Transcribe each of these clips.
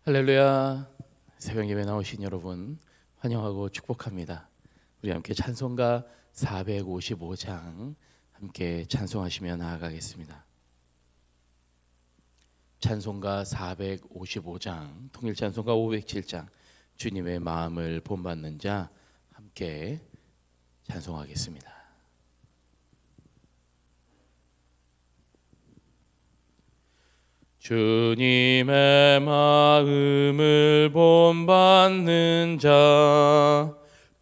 할렐루야. 새벽 예배 나오신 여러분 환영하고 축복합니다. 우리 함께 찬송가 455장 함께 찬송하시며 나아가겠습니다. 찬송가 455장, 통일 찬송가 507장, 주님의 마음을 본받는 자 함께 찬송하겠습니다. 주님의 마음을 본받는 자,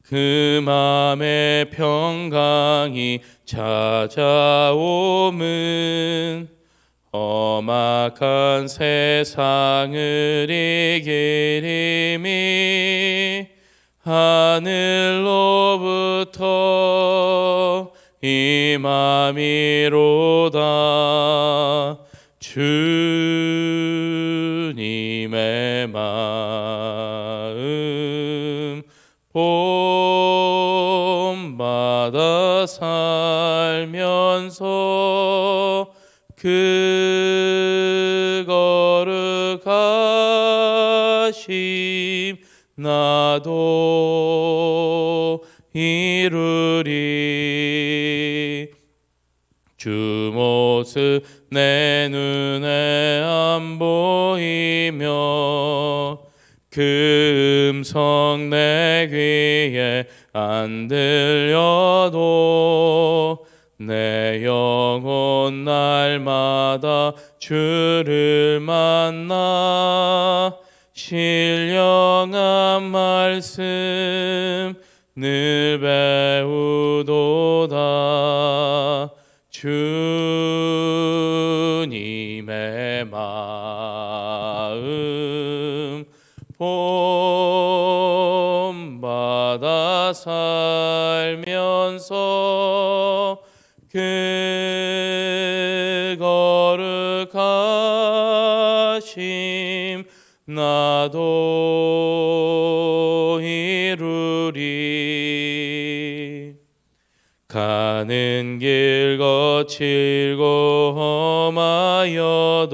그 마음의 평강이 찾아오면 험악한 세상을 이길 힘이 하늘로부터 임함이로다. 주님의 마음 본받아 살면서 그 거룩하심 나도 이루리. 주 모습 내 눈에 안 보이며 그 음성 내 귀에 안 들려도 내 영혼 날마다 주를 만나 신령한 말씀 늘 배우도다. 주님의 마음 본받아 살면서 그 거룩하심 나도 이루리. 가는 길 거칠고 험하여도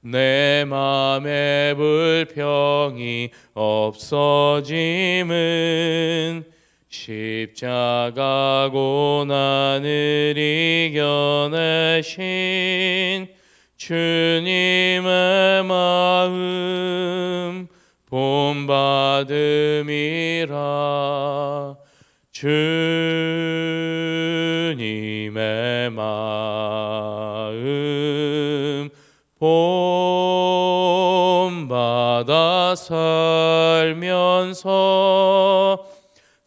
내 맘에 불평이 없어짐은 십자가 고난을 이겨내신 주님의 마음 본받음이라. 주님의 마음 본받아 살면서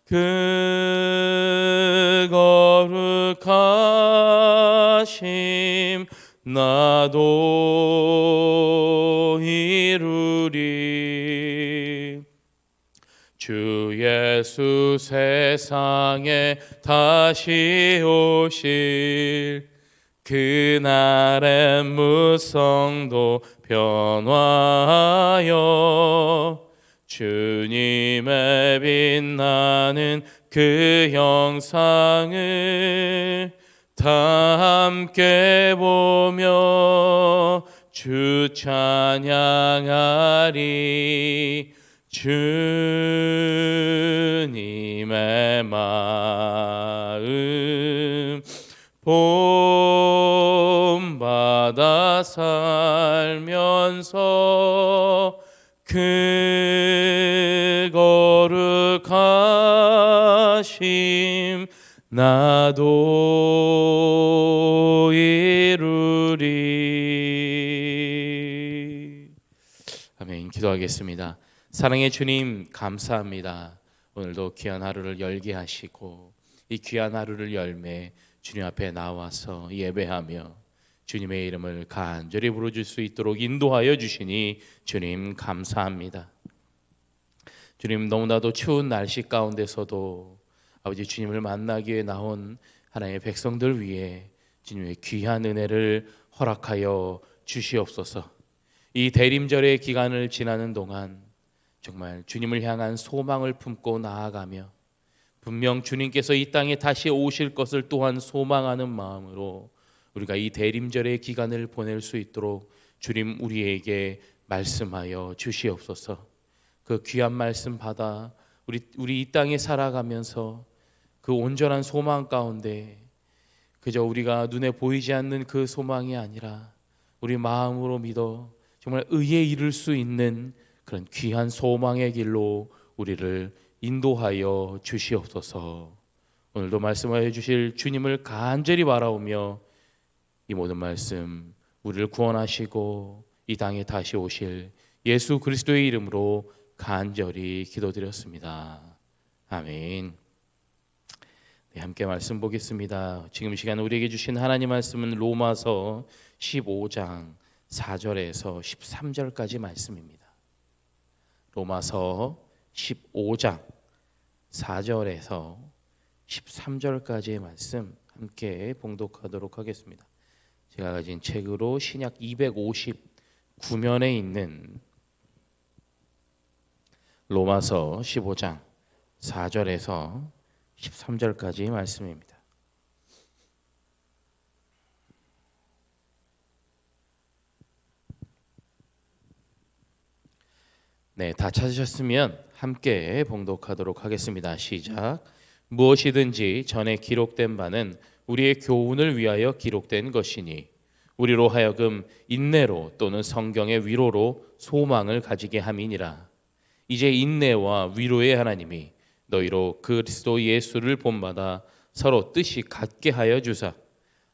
그 거룩하심 나도 이루리. 주 예수 세상에 다시 오실 그날의 무성도 변화하여 주님의 빛나는 그 형상을 다 함께 보며 주 찬양하리. 주님의 마음 본받아 살면서 그 거룩하심 나도 이루리. 아멘. 기도하겠습니다. 사랑의 주님 감사합니다. 오늘도 귀한 하루를 열게 하시고 이 귀한 하루를 열매 주님 앞에 나와서 예배하며 주님의 이름을 간절히 부르줄 수 있도록 인도하여 주시니 주님 감사합니다. 주님, 너무나도 추운 날씨 가운데서도 아버지 주님을 만나기 위해 나온 하나님의 백성들 위해 주님의 귀한 은혜를 허락하여 주시옵소서. 이 대림절의 기간을 지나는 동안 정말 주님을 향한 소망을 품고 나아가며 분명 주님께서 이 땅에 다시 오실 것을 또한 소망하는 마음으로 우리가 이 대림절의 기간을 보낼 수 있도록 주님 우리에게 말씀하여 주시옵소서. 그 귀한 말씀 받아 우리 이 땅에 살아가면서 그 온전한 소망 가운데 그저 우리가 눈에 보이지 않는 그 소망이 아니라 우리 마음으로 믿어 정말 의에 이를 수 있는 그런 귀한 소망의 길로 우리를 인도하여 주시옵소서. 오늘도 말씀하여 주실 주님을 간절히 바라오며 이 모든 말씀 우리를 구원하시고 이 땅에 다시 오실 예수 그리스도의 이름으로 간절히 기도드렸습니다. 아멘. 네, 함께 말씀 보겠습니다. 지금 이 시간 우리에게 주신 하나님 말씀은 로마서 15장 4절에서 13절까지 말씀입니다. 로마서 15장 4절에서 13절까지의 말씀 함께 봉독하도록 하겠습니다. 제가 가진 책으로 신약 259면에 있는 로마서 15장 4절에서 13절까지 말씀입니다. 네, 다 찾으셨으면 함께 봉독하도록 하겠습니다. 시작. 무엇이든지 전에 기록된 바는 우리의 교훈을 위하여 기록된 것이니 우리로 하여금 인내로 또는 성경의 위로로 소망을 가지게 함이니라. 이제 인내와 위로의 하나님이 너희로 그리스도 예수를 본받아 서로 뜻이 같게 하여 주사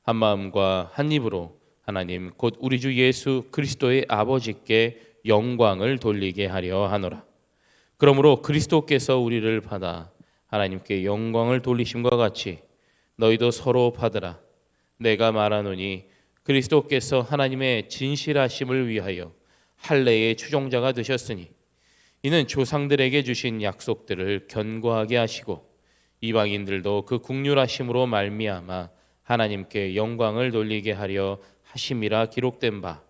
한 마음과 한 입으로 하나님 곧 우리 주 예수 그리스도의 아버지께 영광을 돌리게 하려 하노라. 그러므로 그리스도께서 우리를 받아 하나님께 영광을 돌리심과 같이 너희도 서로 받으라. 내가 말하노니 그리스도께서 하나님의 진실하심을 위하여 할례의 추종자가 되셨으니 이는 조상들에게 주신 약속들을 견고하게 하시고 이방인들도 그 국률하심으로 말미암아 하나님께 영광을 돌리게 하려 하심이라 기록된 바.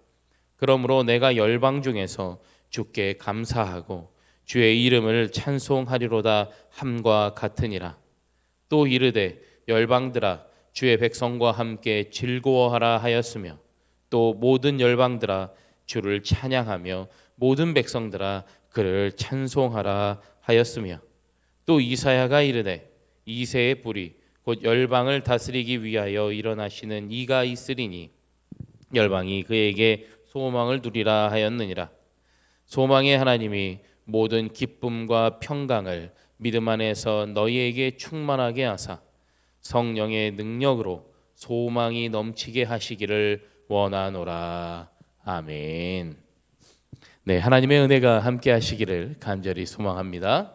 그러므로 내가 열방 중에서 주께 감사하고 주의 이름을 찬송하리로다 함과 같으니라. 또 이르되 열방들아 주의 백성과 함께 즐거워하라 하였으며 또 모든 열방들아 주를 찬양하며 모든 백성들아 그를 찬송하라 하였으며 또 이사야가 이르되 이새의 뿌리 곧 열방을 다스리기 위하여 일어나시는 이가 있으리니 열방이 그에게 소망을 두리라 하였느니라. 소망의 하나님이 모든 기쁨과 평강을 믿음 안에서 너희에게 충만하게 하사 성령의 능력으로 소망이 넘치게 하시기를 원하노라. 아멘. 네, 하나님의 은혜가 함께 하시기를 간절히 소망합니다.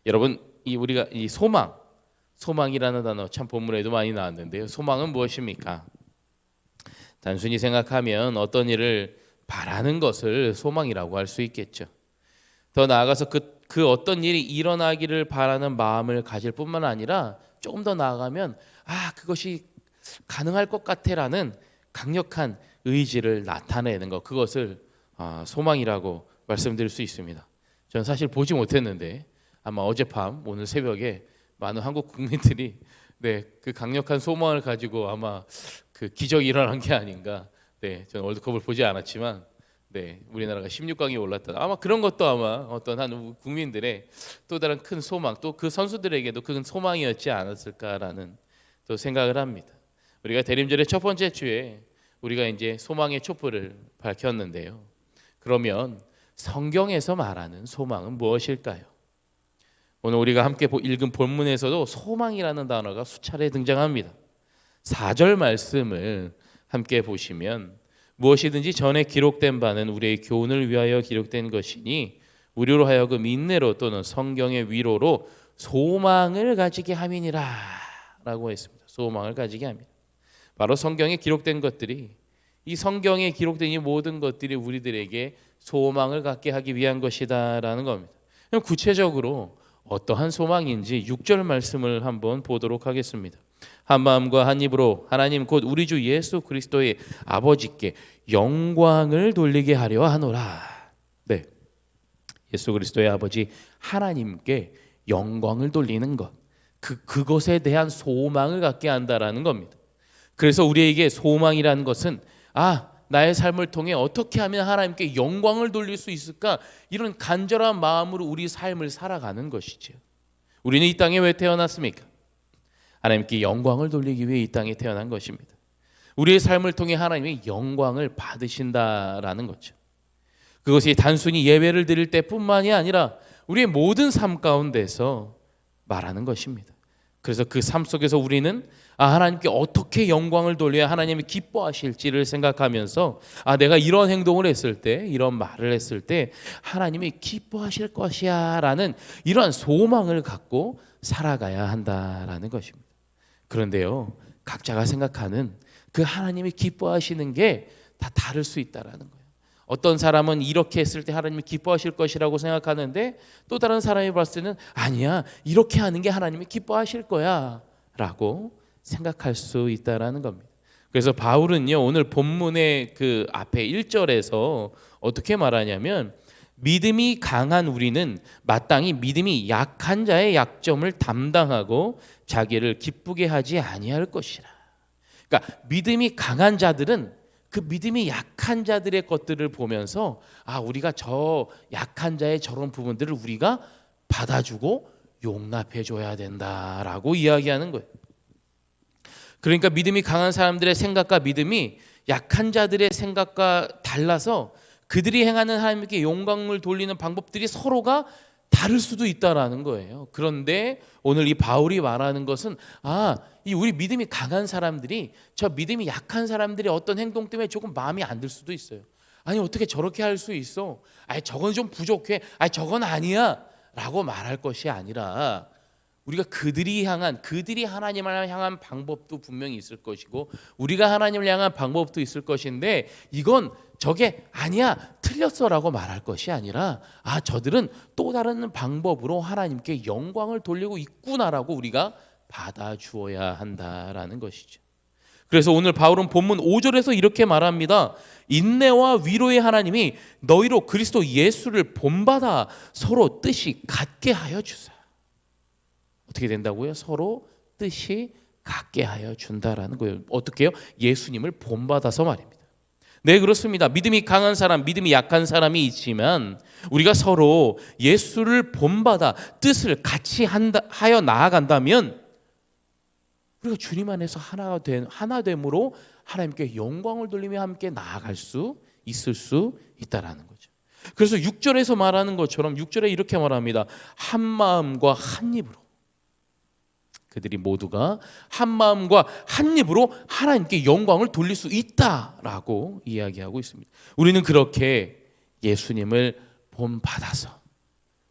여러분, 우리가 이 소망이라는 단어 참 본문에도 많이 나왔는데요. 소망은 무엇입니까? 단순히 생각하면 어떤 일을 바라는 것을 소망이라고 할 수 있겠죠. 더 나아가서 그 어떤 일이 일어나기를 바라는 마음을 가질 뿐만 아니라 조금 더 나아가면 그것이 가능할 것 같아라는 강력한 의지를 나타내는 것, 그것을 소망이라고 말씀드릴 수 있습니다. 저는 사실 보지 못했는데 아마 어젯밤 오늘 새벽에 많은 한국 국민들이 그 강력한 소망을 가지고 아마 그 기적이 일어난 게 아닌가. 저는 월드컵을 보지 않았지만 우리나라가 16강에 올랐다. 아마 그런 것도 아마 어떤 한 국민들의 또 다른 큰 소망, 또 그 선수들에게도 큰 소망이었지 않았을까라는 또 생각을 합니다. 우리가 대림절의 첫 번째 주에 우리가 이제 소망의 촛불을 밝혔는데요. 그러면 성경에서 말하는 소망은 무엇일까요? 오늘 우리가 함께 읽은 본문에서도 소망이라는 단어가 수차례 등장합니다. 4절 말씀을 함께 보시면 무엇이든지 전에 기록된 바는 우리의 교훈을 위하여 기록된 것이니 우리로 하여금 인내로 또는 성경의 위로로 소망을 가지게 함이니라 라고 했습니다. 소망을 가지게 합니다. 바로 성경에 기록된 것들이, 이 성경에 기록된 이 모든 것들이 우리들에게 소망을 갖게 하기 위한 것이다 라는 겁니다. 그럼 구체적으로 어떠한 소망인지 6절 말씀을 한번 보도록 하겠습니다. 한 마음과 한 입으로 하나님 곧 우리 주 예수 그리스도의 아버지께 영광을 돌리게 하려 하노라. 예수 그리스도의 아버지 하나님께 영광을 돌리는 것, 그것에 대한 소망을 갖게 한다라는 겁니다. 그래서 우리에게 소망이라는 것은 나 나의 삶을 통해 어떻게 하면 하나님께 영광을 돌릴 수 있을까? 이런 간절한 마음으로 우리 삶을 살아가는 것이죠. 우리는 이 땅에 왜 태어났습니까? 하나님께 영광을 돌리기 위해 이 땅에 태어난 것입니다. 우리의 삶을 통해 하나님의 영광을 받으신다라는 거죠. 그것이 단순히 예배를 드릴 때뿐만이 아니라 우리의 모든 삶 가운데서 말하는 것입니다. 그래서 그 삶 속에서 우리는 하나님께 어떻게 영광을 돌려야 하나님이 기뻐하실지를 생각하면서 내가 이런 행동을 했을 때, 이런 말을 했을 때 하나님이 기뻐하실 것이야 라는 이러한 소망을 갖고 살아가야 한다라는 것입니다. 그런데요, 각자가 생각하는 그 하나님이 기뻐하시는 게 다 다를 수 있다라는 거예요. 어떤 사람은 이렇게 했을 때 하나님이 기뻐하실 것이라고 생각하는데 또 다른 사람이 봤을 때는 아니야, 이렇게 하는 게 하나님이 기뻐하실 거야 라고 생각할 수 있다라는 겁니다. 그래서 바울은요, 오늘 본문의 그 앞에 1절에서 어떻게 말하냐면 믿음이 강한 우리는 마땅히 믿음이 약한 자의 약점을 담당하고 자기를 기쁘게 하지 아니할 것이라. 그러니까 믿음이 강한 자들은 그 믿음이 약한 자들의 것들을 보면서 우리가 저 약한 자의 저런 부분들을 우리가 받아주고 용납해 줘야 된다라고 이야기하는 거예요. 그러니까 믿음이 강한 사람들의 생각과 믿음이 약한 자들의 생각과 달라서 그들이 행하는 하나님께 영광을 돌리는 방법들이 서로가 다를 수도 있다라는 거예요. 그런데 오늘 이 바울이 말하는 것은 이 우리 믿음이 강한 사람들이 저 믿음이 약한 사람들의 어떤 행동 때문에 조금 마음이 안 들 수도 있어요. 아니 어떻게 저렇게 할 수 있어? 저건 좀 부족해. 저건 아니야 라고 말할 것이 아니라 우리가 그들이 하나님을 향한 방법도 분명히 있을 것이고 우리가 하나님을 향한 방법도 있을 것인데 이건 저게 아니야, 틀렸어라고 말할 것이 아니라 저들은 또 다른 방법으로 하나님께 영광을 돌리고 있구나라고 우리가 받아주어야 한다라는 것이죠. 그래서 오늘 바울은 본문 5절에서 이렇게 말합니다. 인내와 위로의 하나님이 너희로 그리스도 예수를 본받아 서로 뜻이 같게 하여 주사. 어떻게 된다고요? 서로 뜻이 같게 하여 준다라는 거예요. 어떻게요? 예수님을 본받아서 말입니다. 네, 그렇습니다. 믿음이 강한 사람, 믿음이 약한 사람이 있지만 우리가 서로 예수를 본받아 뜻을 같이 하여 나아간다면 우리가 주님 안에서 하나됨으로 하나님께 영광을 돌리며 함께 나아갈 수 있을 수 있다라는 거죠. 그래서 6절에서 말하는 것처럼 6절에 이렇게 말합니다. 한 마음과 한 입으로 그들이 모두가 한 마음과 한 입으로 하나님께 영광을 돌릴 수 있다라고 이야기하고 있습니다. 우리는 그렇게 예수님을 본받아서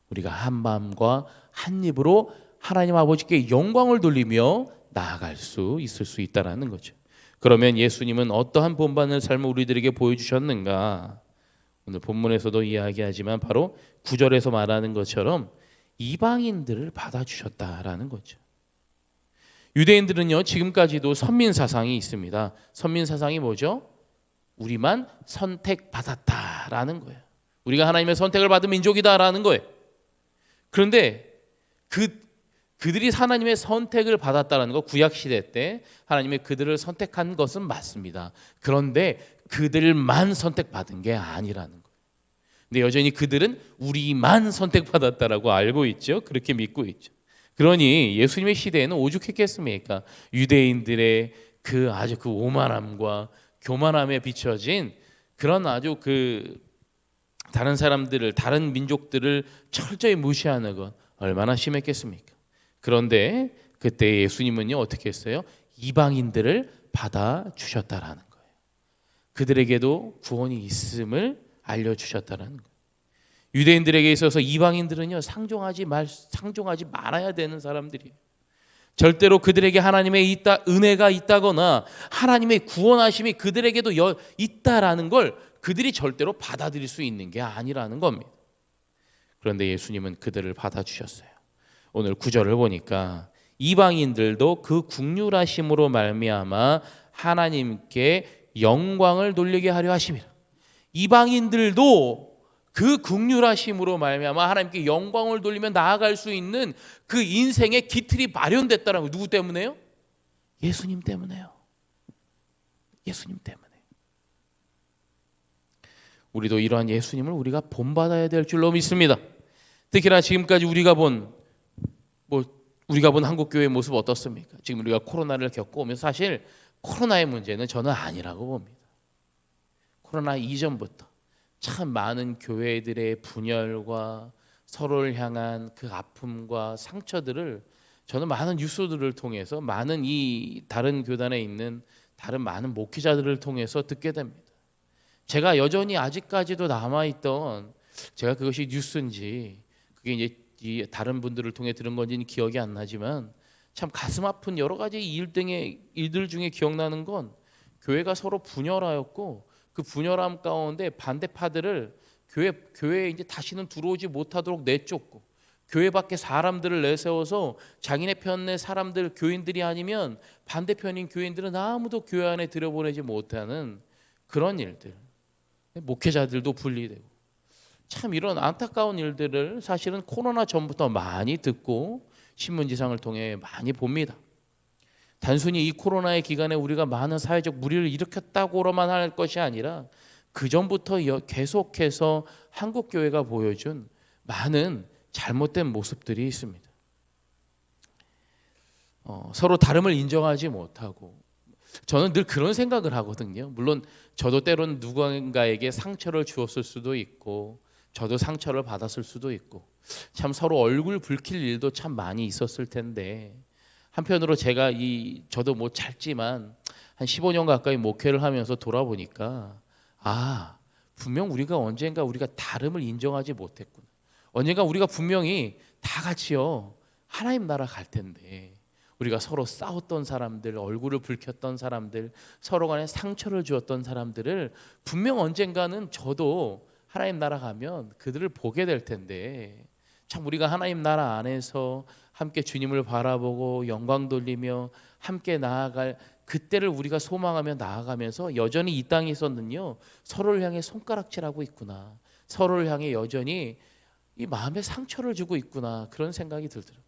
우리가 한 마음과 한 입으로 하나님 아버지께 영광을 돌리며 나아갈 수 있을 수 있다라는 거죠. 그러면 예수님은 어떠한 본받는 삶을 우리들에게 보여주셨는가? 오늘 본문에서도 이야기하지만 바로 9절에서 말하는 것처럼 이방인들을 받아주셨다라는 거죠. 유대인들은요, 지금까지도 선민사상이 있습니다. 선민사상이 뭐죠? 우리만 선택받았다라는 거예요. 우리가 하나님의 선택을 받은 민족이다라는 거예요. 그런데 그들이 하나님의 선택을 받았다라는 거, 구약시대 때 하나님이 그들을 선택한 것은 맞습니다. 그런데 그들만 선택받은 게 아니라는 거예요. 근데 여전히 그들은 우리만 선택받았다라고 알고 있죠. 그렇게 믿고 있죠. 그러니 예수님의 시대에는 오죽했겠습니까? 유대인들의 아주 그 오만함과 교만함에 비춰진 그런 아주 다른 사람들을, 다른 민족들을 철저히 무시하는 것 얼마나 심했겠습니까? 그런데 그때 예수님은요, 어떻게 했어요? 이방인들을 받아주셨다라는 거예요. 그들에게도 구원이 있음을 알려주셨다라는 거예요. 유대인들에게 있어서 이방인들은요, 상종하지 말아야 되는 사람들이에요. 절대로 그들에게 하나님의 은혜가 있다거나 하나님의 구원하심이 그들에게도 있다라는 걸 그들이 절대로 받아들일 수 있는 게 아니라는 겁니다. 그런데 예수님은 그들을 받아주셨어요. 오늘 9절을 보니까 이방인들도 그 긍휼하심으로 말미암아 하나님께 영광을 돌리게 하려 하심이라. 이방인들도 그 긍휼하심으로 말미암아 하나님께 영광을 돌리며 나아갈 수 있는 그 인생의 기틀이 마련됐다는 거예요. 누구 때문에요? 예수님 때문에요. 예수님 때문에. 우리도 이러한 예수님을 우리가 본받아야 될 줄로 믿습니다. 특히나 지금까지 우리가 본 한국 교회의 모습 어떻습니까? 지금 우리가 코로나를 겪고 오면 사실 코로나의 문제는 저는 아니라고 봅니다. 코로나 이전부터 참 많은 교회들의 분열과 서로를 향한 그 아픔과 상처들을 저는 많은 뉴스들을 통해서 많은 이 다른 교단에 있는 다른 많은 목회자들을 통해서 듣게 됩니다. 제가 여전히 아직까지도 남아있던, 제가 그것이 뉴스인지 그게 이제 이 다른 분들을 통해 들은 건지는 기억이 안 나지만 참 가슴 아픈 여러 가지 일들 중에 기억나는 건 교회가 서로 분열하였고 그 분열함 가운데 반대파들을 교회에 이제 다시는 들어오지 못하도록 내쫓고 교회 밖에 사람들을 내세워서 자기네 편의 사람들, 교인들이 아니면 반대편인 교인들은 아무도 교회 안에 들여보내지 못하는 그런 일들, 목회자들도 분리되고, 참 이런 안타까운 일들을 사실은 코로나 전부터 많이 듣고 신문지상을 통해 많이 봅니다. 단순히 이 코로나의 기간에 우리가 많은 사회적 물의를 일으켰다고로만 할 것이 아니라 그 전부터 계속해서 한국 교회가 보여준 많은 잘못된 모습들이 있습니다. 서로 다름을 인정하지 못하고, 저는 늘 그런 생각을 하거든요. 물론 저도 때로는 누군가에게 상처를 주었을 수도 있고 저도 상처를 받았을 수도 있고 참 서로 얼굴 붉힐 일도 참 많이 있었을 텐데, 한편으로 제가 저도 뭐 짧지만 한 15년 가까이 목회를 하면서 돌아보니까 분명 언젠가 우리가 다름을 인정하지 못했구나. 언젠가 우리가 분명히 다 같이요 하나님 나라 갈 텐데 우리가 서로 싸웠던 사람들, 얼굴을 붉혔던 사람들, 서로 간에 상처를 주었던 사람들을 분명 언젠가는 저도 하나님 나라 가면 그들을 보게 될 텐데, 참 우리가 하나님 나라 안에서 함께 주님을 바라보고 영광 돌리며 함께 나아갈 그때를 우리가 소망하며 나아가면서 여전히 이 땅에서는요 서로를 향해 손가락질하고 있구나, 서로를 향해 여전히 이 마음에 상처를 주고 있구나, 그런 생각이 들더라고요.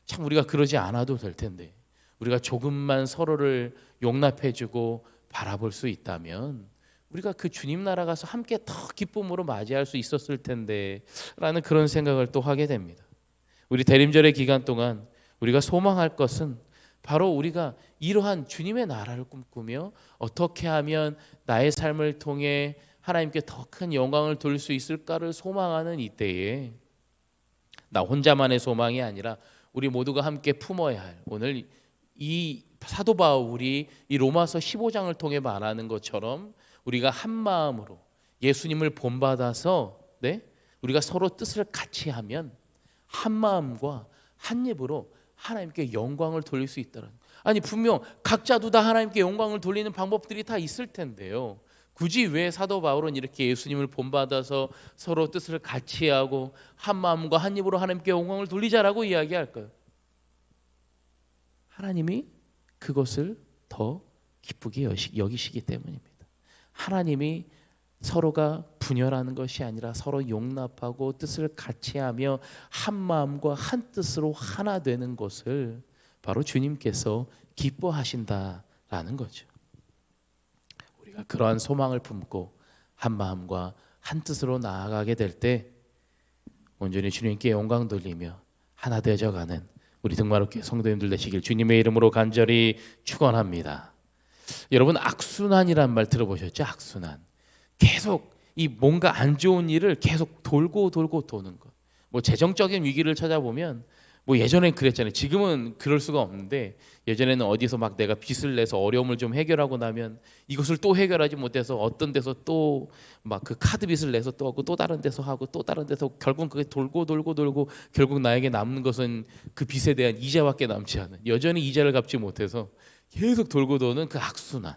참 우리가 그러지 않아도 될 텐데, 우리가 조금만 서로를 용납해주고 바라볼 수 있다면 우리가 그 주님 나라 가서 함께 더 기쁨으로 맞이할 수 있었을 텐데 라는 그런 생각을 또 하게 됩니다. 우리 대림절의 기간 동안 우리가 소망할 것은 바로 우리가 이러한 주님의 나라를 꿈꾸며 어떻게 하면 나의 삶을 통해 하나님께 더 큰 영광을 돌릴 수 있을까를 소망하는 이때에, 나 혼자만의 소망이 아니라 우리 모두가 함께 품어야 할, 오늘 이 사도 바울이 이 로마서 15장을 통해 말하는 것처럼 우리가 한 마음으로 예수님을 본받아서 우리가 서로 뜻을 같이 하면 한 마음과 한 입으로 하나님께 영광을 돌릴 수 있다는, 아니 분명 각자도 다 하나님께 영광을 돌리는 방법들이 다 있을 텐데요, 굳이 왜 사도 바울은 이렇게 예수님을 본받아서 서로 뜻을 같이 하고 한 마음과 한 입으로 하나님께 영광을 돌리자라고 이야기할까요? 하나님이 그것을 더 기쁘게 여기시기 때문입니다. 하나님이 서로가 분열하는 것이 아니라 서로 용납하고 뜻을 같이 하며 한 마음과 한 뜻으로 하나 되는 것을 바로 주님께서 기뻐하신다라는 거죠. 우리가 그러한 소망을 품고 한 마음과 한 뜻으로 나아가게 될 때 온전히 주님께 영광 돌리며 하나 되어져가는 우리 등마루교회 성도님들 되시길 주님의 이름으로 간절히 축원합니다. 여러분, 악순환이란 말 들어보셨죠? 악순환. 계속 이 뭔가 안 좋은 일을 계속 돌고 도는 것. 뭐 재정적인 위기를 찾아보면 뭐 예전엔 그랬잖아요. 지금은 그럴 수가 없는데 예전에는 어디서 막 내가 빚을 내서 어려움을 좀 해결하고 나면 이것을 또 해결하지 못해서 어떤 데서 또 막 그 카드 빚을 내서 또 하고 또 다른 데서 하고 또 다른 데서, 결국 그게 돌고 결국 나에게 남는 것은 그 빚에 대한 이자밖에 남지 않은, 여전히 이자를 갚지 못해서 계속 돌고 도는 그 악순환.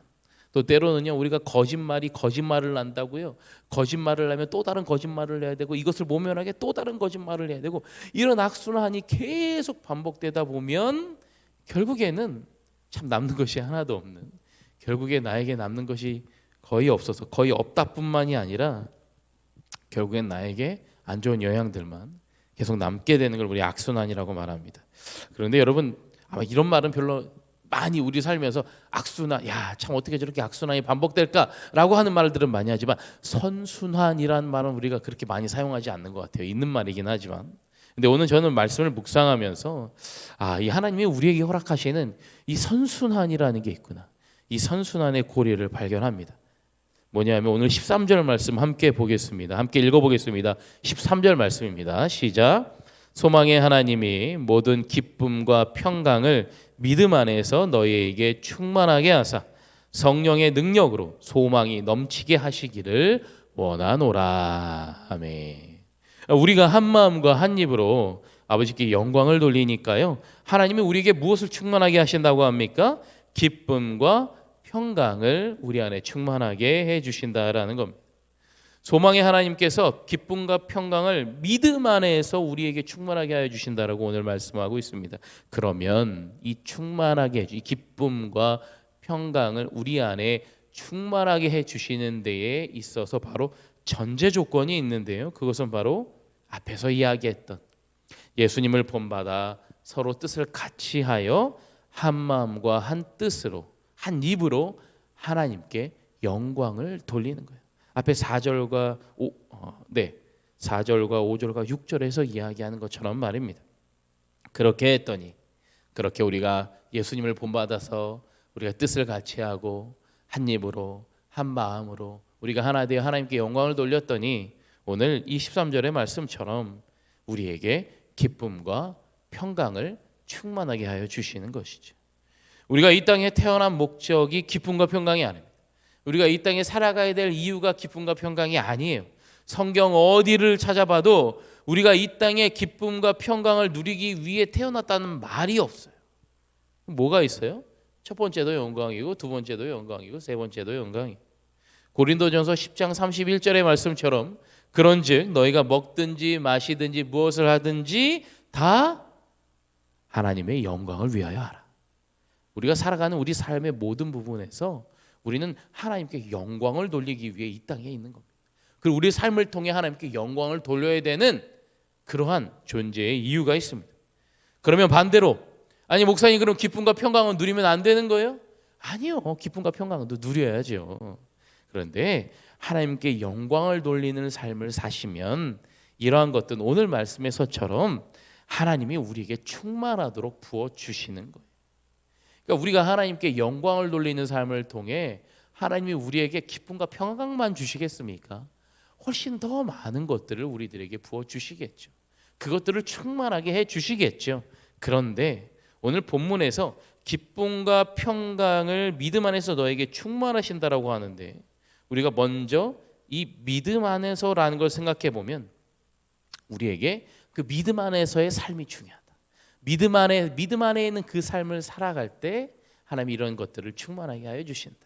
또 때로는요 우리가 거짓말을 한다고요, 거짓말을 하면 또 다른 거짓말을 해야 되고 이것을 모면하게 또 다른 거짓말을 해야 되고, 이런 악순환이 계속 반복되다 보면 결국에는 참 남는 것이 하나도 없는, 결국에 나에게 남는 것이 거의 없어서 거의 없다뿐만이 아니라 결국엔 나에게 안 좋은 영향들만 계속 남게 되는 걸 우리 악순환이라고 말합니다. 그런데 여러분, 아마 이런 말은 별로 많이 우리 살면서 악순환, 야, 참 어떻게 저렇게 악순환이 반복될까라고 하는 말들은 많이 하지만 선순환이라는 말은 우리가 그렇게 많이 사용하지 않는 것 같아요. 있는 말이긴 하지만. 근데 오늘 저는 말씀을 묵상하면서 이 하나님이 우리에게 허락하시는 이 선순환이라는 게 있구나. 이 선순환의 고리를 발견합니다. 뭐냐면 오늘 13절 말씀 함께 보겠습니다. 함께 읽어보겠습니다. 13절 말씀입니다. 시작. 소망의 하나님이 모든 기쁨과 평강을 믿음 안에서 너희에게 충만하게 하사 성령의 능력으로 소망이 넘치게 하시기를 원하노라. 아멘. 우리가 한 마음과 한 입으로 아버지께 영광을 돌리니까요, 하나님이 우리에게 무엇을 충만하게 하신다고 합니까? 기쁨과 평강을 우리 안에 충만하게 해주신다라는 겁니다. 소망의 하나님께서 기쁨과 평강을 믿음 안에서 우리에게 충만하게 하여 주신다라고 오늘 말씀하고 있습니다. 그러면 이 충만하게 이 기쁨과 평강을 우리 안에 충만하게 해 주시는 데에 있어서 바로 전제 조건이 있는데요. 그것은 바로 앞에서 이야기했던 예수님을 본받아 서로 뜻을 같이 하여 한 마음과 한 뜻으로 한 입으로 하나님께 영광을 돌리는 거예요. 앞에 4절과 5절과 6절에서 이야기하는 것처럼 말입니다. 그렇게 했더니, 그렇게 우리가 예수님을 본받아서 우리가 뜻을 같이 하고 한 입으로 한 마음으로 우리가 하나 되어 하나님께 영광을 돌렸더니 오늘 이 13절의 말씀처럼 우리에게 기쁨과 평강을 충만하게 하여 주시는 것이죠. 우리가 이 땅에 태어난 목적이 기쁨과 평강이 아닙니다. 우리가 이 땅에 살아가야 될 이유가 기쁨과 평강이 아니에요. 성경 어디를 찾아봐도 우리가 이 땅에 기쁨과 평강을 누리기 위해 태어났다는 말이 없어요. 뭐가 있어요? 첫 번째도 영광이고 두 번째도 영광이고 세 번째도 영광이고. 고린도전서 10장 31절의 말씀처럼 그런즉 너희가 먹든지 마시든지 무엇을 하든지 다 하나님의 영광을 위하여 하라. 우리가 살아가는 우리 삶의 모든 부분에서 우리는 하나님께 영광을 돌리기 위해 이 땅에 있는 겁니다. 그리고 우리 삶을 통해 하나님께 영광을 돌려야 되는 그러한 존재의 이유가 있습니다. 그러면 반대로, 아니 목사님 그럼 기쁨과 평강은 누리면 안 되는 거예요? 아니요, 기쁨과 평강은 누려야죠. 그런데 하나님께 영광을 돌리는 삶을 사시면 이러한 것들은 오늘 말씀에서처럼 하나님이 우리에게 충만하도록 부어주시는 거예요. 그러니까 우리가 하나님께 영광을 돌리는 삶을 통해 하나님이 우리에게 기쁨과 평강만 주시겠습니까? 훨씬 더 많은 것들을 우리들에게 부어주시겠죠. 그것들을 충만하게 해주시겠죠. 그런데 오늘 본문에서 기쁨과 평강을 믿음 안에서 너에게 충만하신다라고 하는데 우리가 먼저 이 믿음 안에서라는 걸 생각해 보면 우리에게 그 믿음 안에서의 삶이 중요하다. 믿음 안에 있는 그 삶을 살아갈 때 하나님이 이런 것들을 충만하게 하여 주신다.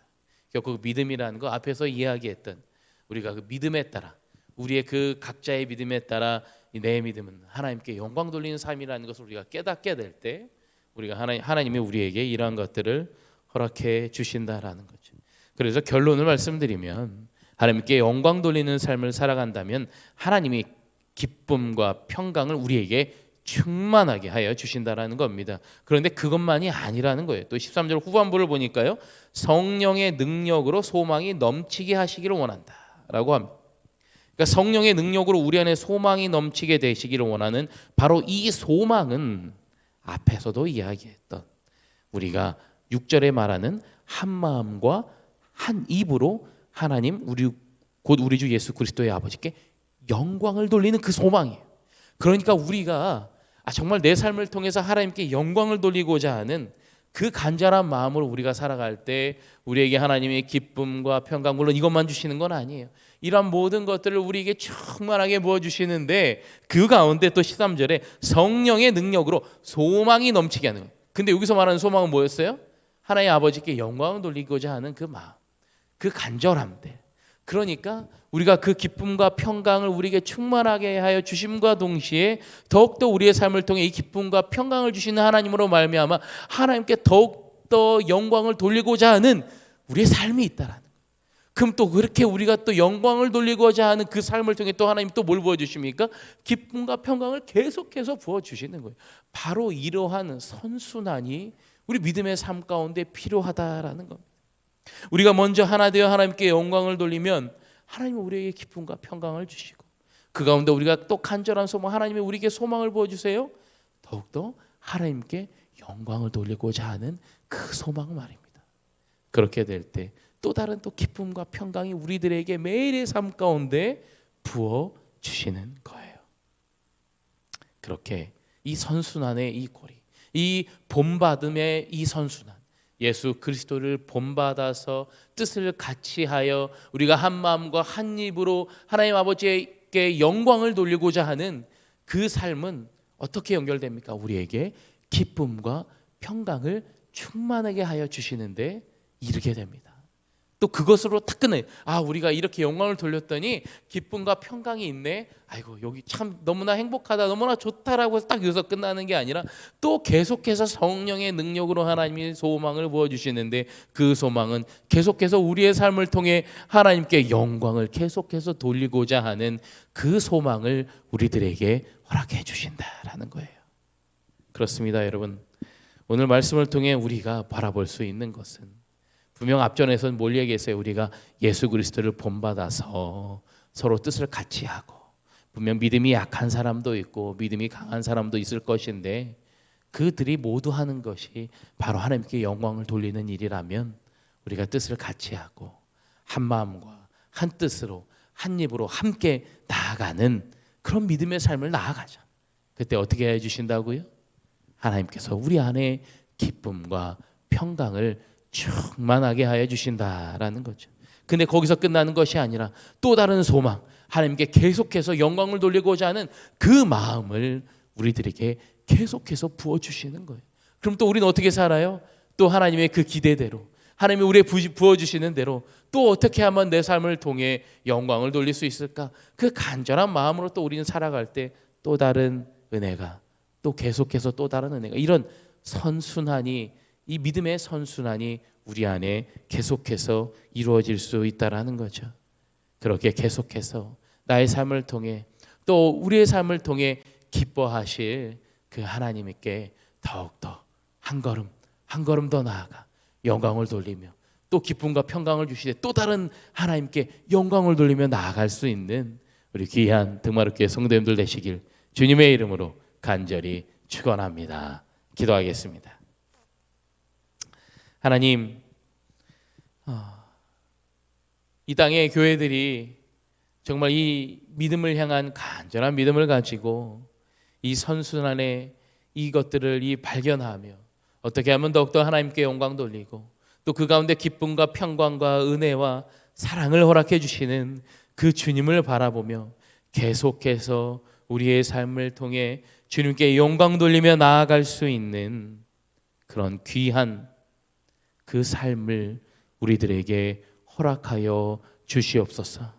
결국 그 믿음이라는 거 앞에서 이야기했던 우리가 그 믿음에 따라 우리의 그 각자의 믿음에 따라 내 믿음은 하나님께 영광 돌리는 삶이라는 것을 우리가 깨닫게 될 때 우리가 하나님이 우리에게 이러한 것들을 허락해 주신다라는 거죠. 그래서 결론을 말씀드리면 하나님께 영광 돌리는 삶을 살아간다면 하나님이 기쁨과 평강을 우리에게 충만하게 하여 주신다라는 겁니다. 그런데 그것만이 아니라는 거예요. 또 13절 후반부를 보니까요, 성령의 능력으로 소망이 넘치게 하시기를 원한다라고 합니다. 그러니까 성령의 능력으로 우리 안에 소망이 넘치게 되시기를 원하는 바로 이 소망은 앞에서도 이야기했던 우리가 6절에 말하는 한 마음과 한 입으로 하나님 곧 우리 주 예수 그리스도의 아버지께 영광을 돌리는 그 소망이에요. 그러니까 우리가 정말 내 삶을 통해서 하나님께 영광을 돌리고자 하는 그 간절한 마음으로 우리가 살아갈 때 우리에게 하나님의 기쁨과 평강, 물론 이것만 주시는 건 아니에요. 이런 모든 것들을 우리에게 충만하게 부어주시는데 그 가운데 또 13절에 성령의 능력으로 소망이 넘치게 하는 거예요. 근데 여기서 말하는 소망은 뭐였어요? 하나님 아버지께 영광을 돌리고자 하는 그 마음, 그 간절함들. 그러니까 우리가 그 기쁨과 평강을 우리에게 충만하게 하여 주심과 동시에 더욱더 우리의 삶을 통해 이 기쁨과 평강을 주시는 하나님으로 말미암아 하나님께 더욱더 영광을 돌리고자 하는 우리의 삶이 있다라는 거예요. 그럼 또 그렇게 우리가 또 영광을 돌리고자 하는 그 삶을 통해 또 하나님 또 뭘 부어주십니까? 기쁨과 평강을 계속해서 부어주시는 거예요. 바로 이러한 선순환이 우리 믿음의 삶 가운데 필요하다라는 겁니다. 우리가 먼저 하나 되어 하나님께 영광을 돌리면 하나님은 우리에게 기쁨과 평강을 주시고, 그 가운데 우리가 또 간절한 소망, 하나님이 우리에게 소망을 부어주세요. 더욱더 하나님께 영광을 돌리고자 하는 그 소망 말입니다. 그렇게 될 때 또 다른 또 기쁨과 평강이 우리들에게 매일의 삶 가운데 부어주시는 거예요. 그렇게 이 선순환의 이 고리, 이 본받음의 이 선순환, 예수 그리스도를 본받아서 뜻을 같이 하여 우리가 한 마음과 한 입으로 하나님 아버지에게 영광을 돌리고자 하는 그 삶은 어떻게 연결됩니까? 우리에게 기쁨과 평강을 충만하게 하여 주시는데 이르게 됩니다. 또 그것으로 딱 끝내. 우리가 이렇게 영광을 돌렸더니 기쁨과 평강이 있네. 아이고, 여기 참 너무나 행복하다, 너무나 좋다라고 해서 딱 여기서 끝나는 게 아니라 또 계속해서 성령의 능력으로 하나님이 소망을 부어주시는데, 그 소망은 계속해서 우리의 삶을 통해 하나님께 영광을 계속해서 돌리고자 하는 그 소망을 우리들에게 허락해 주신다라는 거예요. 그렇습니다, 여러분. 오늘 말씀을 통해 우리가 바라볼 수 있는 것은, 분명 앞전에서는 뭘 얘기했어요? 우리가 예수 그리스도를 본받아서 서로 뜻을 같이 하고, 분명 믿음이 약한 사람도 있고 믿음이 강한 사람도 있을 것인데, 그들이 모두 하는 것이 바로 하나님께 영광을 돌리는 일이라면 우리가 뜻을 같이 하고 한 마음과 한 뜻으로 한 입으로 함께 나아가는 그런 믿음의 삶을 나아가자. 그때 어떻게 해주신다고요? 하나님께서 우리 안에 기쁨과 평강을 충만하게 하여 주신다라는 거죠. 근데 거기서 끝나는 것이 아니라 또 다른 소망, 하나님께 계속해서 영광을 돌리고자 하는 그 마음을 우리들에게 계속해서 부어주시는 거예요. 그럼 또 우리는 어떻게 살아요? 또 하나님의 그 기대대로, 하나님이 우리에게 부어주시는 대로 또 어떻게 하면 내 삶을 통해 영광을 돌릴 수 있을까? 그 간절한 마음으로 또 우리는 살아갈 때 또 다른 은혜가, 또 계속해서 또 다른 은혜가, 이런 선순환이, 이 믿음의 선순환이 우리 안에 계속해서 이루어질 수 있다라는 거죠. 그렇게 계속해서 나의 삶을 통해 또 우리의 삶을 통해 기뻐하실 그 하나님께 더욱더 한 걸음 한 걸음 더 나아가 영광을 돌리며 또 기쁨과 평강을 주시되 또 다른 하나님께 영광을 돌리며 나아갈 수 있는 우리 귀한 등마루교회 성도님들 되시길 주님의 이름으로 간절히 축원합니다. 기도하겠습니다. 하나님, 이 땅의 교회들이 정말 이 믿음을 향한 간절한 믿음을 가지고 이 선순환의 이것들을 발견하며 어떻게 하면 더욱더 하나님께 영광 돌리고 또 그 가운데 기쁨과 평강과 은혜와 사랑을 허락해 주시는 그 주님을 바라보며 계속해서 우리의 삶을 통해 주님께 영광 돌리며 나아갈 수 있는 그런 귀한 그 삶을 우리들에게 허락하여 주시옵소서.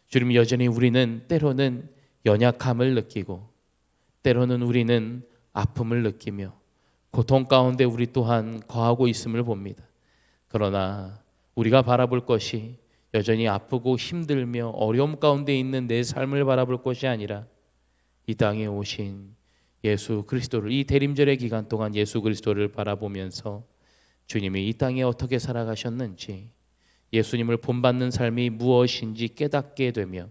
주님, 여전히 우리는 때로는 연약함을 느끼고 때로는 우리는 아픔을 느끼며 고통 가운데 우리 또한 거하고 있음을 봅니다. 그러나 우리가 바라볼 것이 여전히 아프고 힘들며 어려움 가운데 있는 내 삶을 바라볼 것이 아니라 이 땅에 오신 예수 그리스도를, 이 대림절의 기간 동안 예수 그리스도를 바라보면서 주님이 이 땅에 어떻게 살아가셨는지, 예수님을 본받는 삶이 무엇인지 깨닫게 되며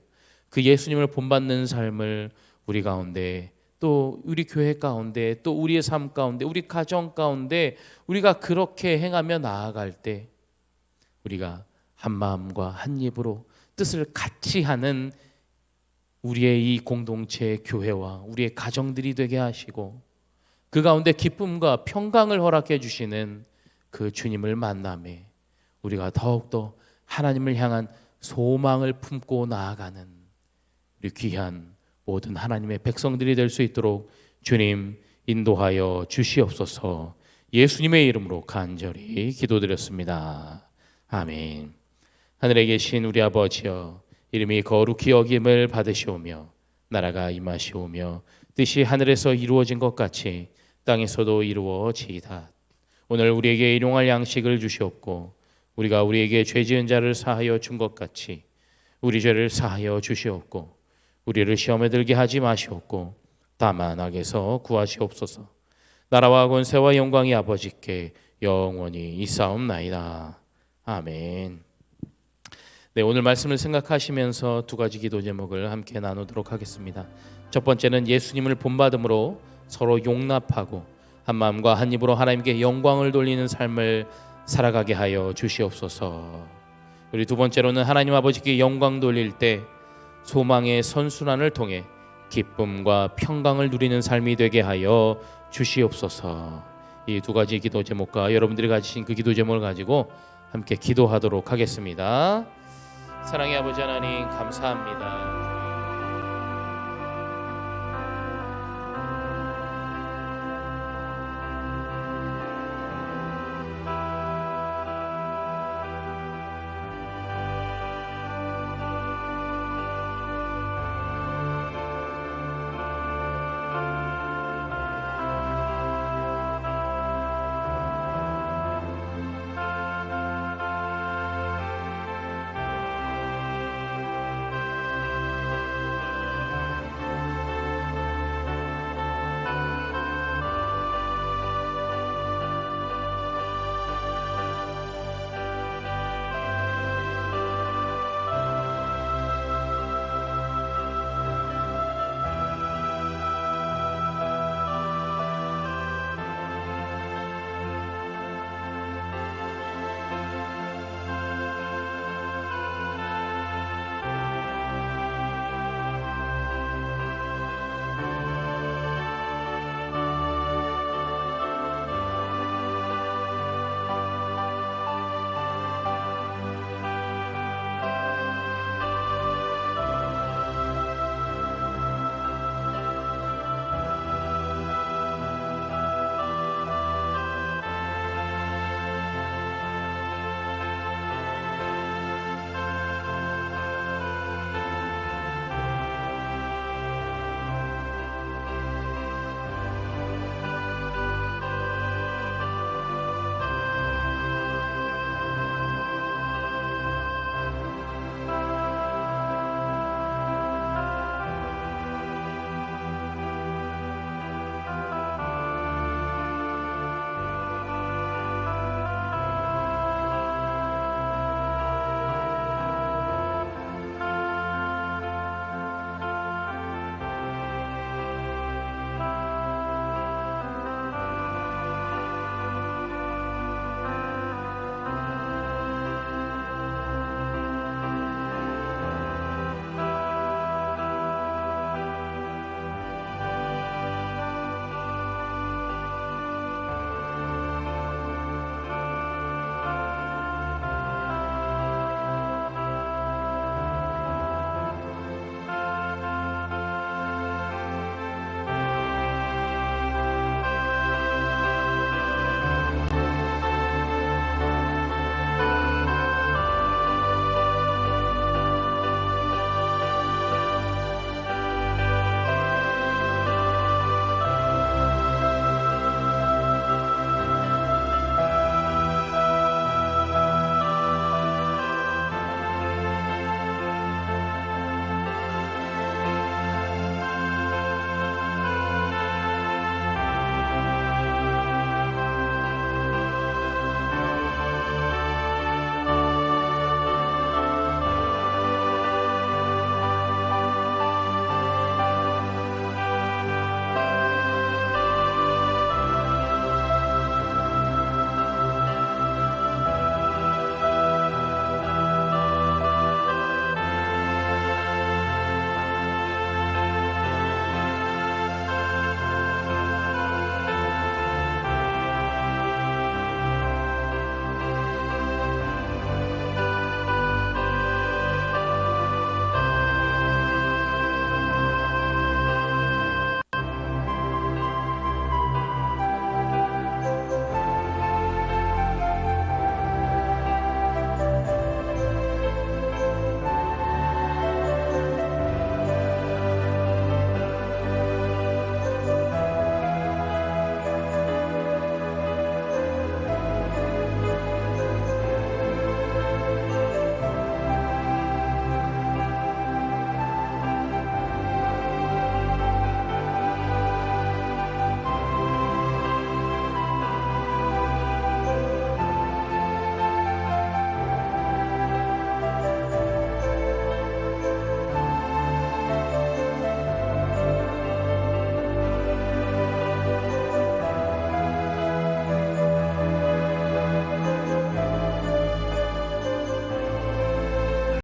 그 예수님을 본받는 삶을 우리 가운데 또 우리 교회 가운데 또 우리의 삶 가운데 우리 가정 가운데 우리가 그렇게 행하며 나아갈 때 우리가 한 마음과 한 입으로 뜻을 같이 하는 우리의 이 공동체 교회와 우리의 가정들이 되게 하시고 그 가운데 기쁨과 평강을 허락해 주시는 그 주님을 만남에 우리가 더욱더 하나님을 향한 소망을 품고 나아가는 우리 귀한 모든 하나님의 백성들이 될 수 있도록 주님 인도하여 주시옵소서. 예수님의 이름으로 간절히 기도드렸습니다. 아멘. 하늘에 계신 우리 아버지여, 이름이 거룩히 여김을 받으시오며 나라가 임하시오며 뜻이 하늘에서 이루어진 것 같이 땅에서도 이루어지이다. 오늘 우리에게 일용할 양식을 주시옵고 우리가 우리에게 죄 지은 자를 사하여 준 것 같이 우리 죄를 사하여 주시옵고 우리를 시험에 들게 하지 마시옵고 다만 악에서 구하시옵소서. 나라와 권세와 영광이 아버지께 영원히 있사옵나이다. 아멘. 네, 오늘 말씀을 생각하시면서 두 가지 기도 제목을 함께 나누도록 하겠습니다. 첫 번째는 예수님을 본받음으로 서로 용납하고 한 마음과 한 입으로 하나님께 영광을 돌리는 삶을 살아가게 하여 주시옵소서. 그리고 두 번째로는 하나님 아버지께 영광 돌릴 때 소망의 선순환을 통해 기쁨과 평강을 누리는 삶이 되게 하여 주시옵소서. 이 두 가지 기도 제목과 여러분들이 가지신 그 기도 제목을 가지고 함께 기도하도록 하겠습니다. 사랑의 아버지 하나님, 감사합니다.